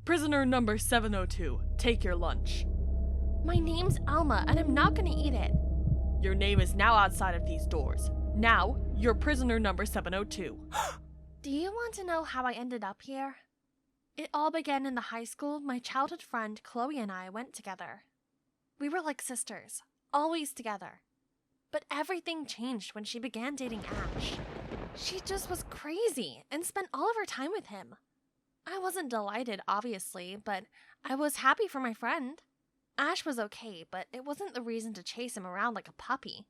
Prisoner number 702, take your lunch. My name's Alma, and I'm not gonna eat it. Your name is now outside of these doors. Now, you're prisoner number 702. Do you want to know how I ended up here? It all began in the high school my childhood friend Chloe and I went together. We were like sisters, always together. But everything changed when she began dating Ash. She just was crazy and spent all of her time with him. I wasn't delighted, obviously, but I was happy for my friend. Ash was okay, but it wasn't the reason to chase him around like a puppy.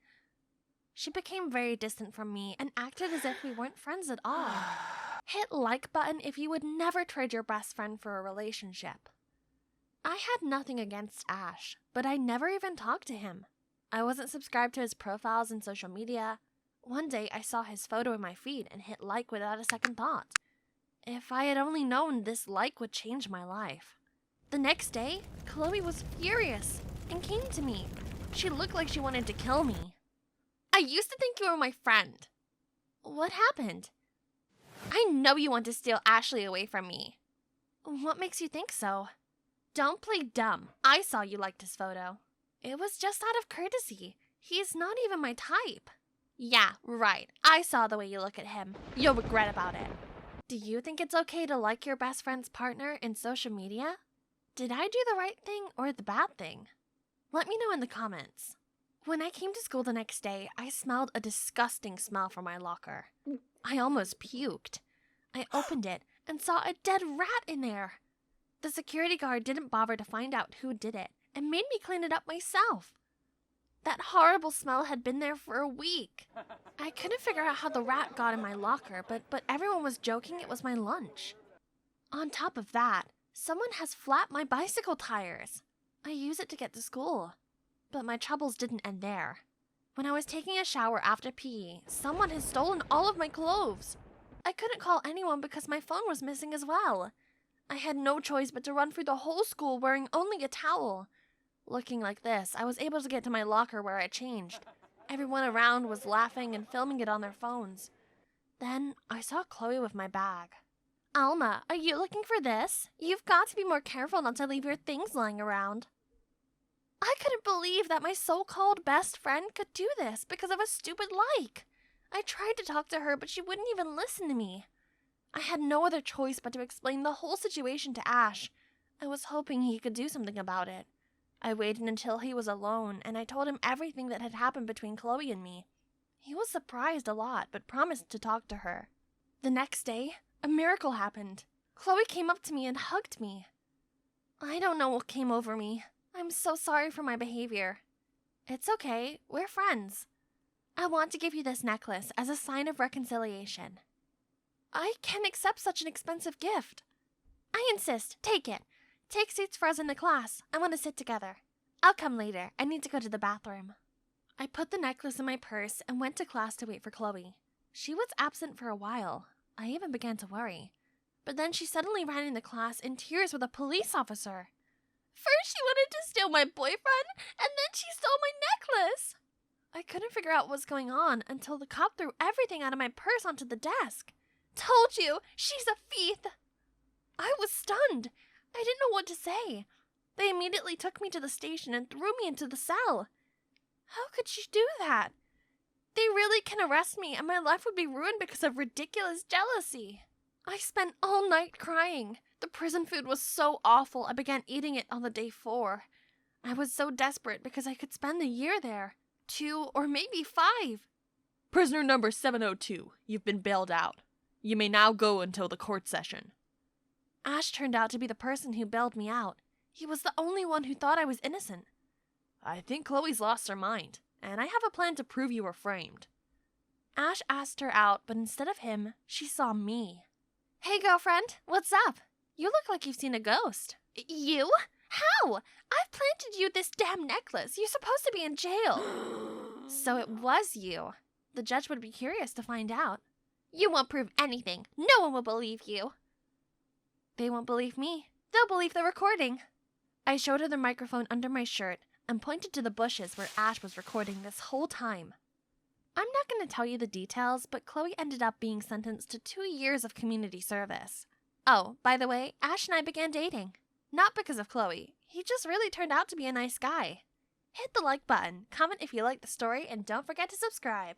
She became very distant from me and acted as if we weren't friends at all. Hit like button if you would never trade your best friend for a relationship. I had nothing against Ash, but I never even talked to him. I wasn't subscribed to his profiles and social media. One day I saw his photo in my feed and hit like without a second thought. If I had only known this like would change my life. The next day, Chloe was furious and came to me. She looked like she wanted to kill me. I used to think you were my friend. What happened? I know you want to steal Ashley away from me. What makes you think so? Don't play dumb. I saw you liked his photo. It was just out of courtesy. He's not even my type. Yeah, right. I saw the way you look at him. You'll regret about it. Do you think it's okay to like your best friend's partner in social media? Did I do the right thing or the bad thing? Let me know in the comments. When I came to school the next day, I smelled a disgusting smell from my locker. I almost puked. I opened it and saw a dead rat in there. The security guard didn't bother to find out who did it and made me clean it up myself. That horrible smell had been there for a week. I couldn't figure out how the rat got in my locker, but everyone was joking it was my lunch. On top of that, someone has flapped my bicycle tires. I use it to get to school. But my troubles didn't end there. When I was taking a shower after PE, someone had stolen all of my clothes. I couldn't call anyone because my phone was missing as well. I had no choice but to run through the whole school wearing only a towel. Looking like this, I was able to get to my locker where I changed. Everyone around was laughing and filming it on their phones. Then I saw Chloe with my bag. Alma, are you looking for this? You've got to be more careful not to leave your things lying around. I couldn't believe that my so-called best friend could do this because of a stupid like. I tried to talk to her, but she wouldn't even listen to me. I had no other choice but to explain the whole situation to Ash. I was hoping he could do something about it. I waited until he was alone, and I told him everything that had happened between Chloe and me. He was surprised a lot, but promised to talk to her. The next day, a miracle happened. Chloe came up to me and hugged me. I don't know what came over me. I'm so sorry for my behavior. It's okay, we're friends. I want to give you this necklace as a sign of reconciliation. I can't accept such an expensive gift. I insist, take it. Take seats for us in the class. I want to sit together. I'll come later. I need to go to the bathroom. I put the necklace in my purse and went to class to wait for Chloe. She was absent for a while. I even began to worry. But then she suddenly ran into class in tears with a police officer. First she wanted to steal my boyfriend, and then she stole my necklace. I couldn't figure out what was going on until the cop threw everything out of my purse onto the desk. Told you, she's a thief. I was stunned. I didn't know what to say. They immediately took me to the station and threw me into the cell. How could she do that? They really can arrest me and my life would be ruined because of ridiculous jealousy. I spent all night crying. The prison food was so awful I began eating it on the day 4. I was so desperate because I could spend a year there. 2 or maybe 5. Prisoner number 702, you've been bailed out. You may now go until the court session. Ash turned out to be the person who bailed me out. He was the only one who thought I was innocent. I think Chloe's lost her mind, and I have a plan to prove you were framed. Ash asked her out, but instead of him, she saw me. Hey, girlfriend, what's up? You look like you've seen a ghost. You? How? I've planted you this damn necklace. You're supposed to be in jail. So it was you. The judge would be curious to find out. You won't prove anything. No one will believe you. They won't believe me. They'll believe the recording. I showed her the microphone under my shirt and pointed to the bushes where Ash was recording this whole time. I'm not going to tell you the details, but Chloe ended up being sentenced to 2 years of community service. Oh, by the way, Ash and I began dating. Not because of Chloe. He just really turned out to be a nice guy. Hit the like button, comment if you liked the story, and don't forget to subscribe.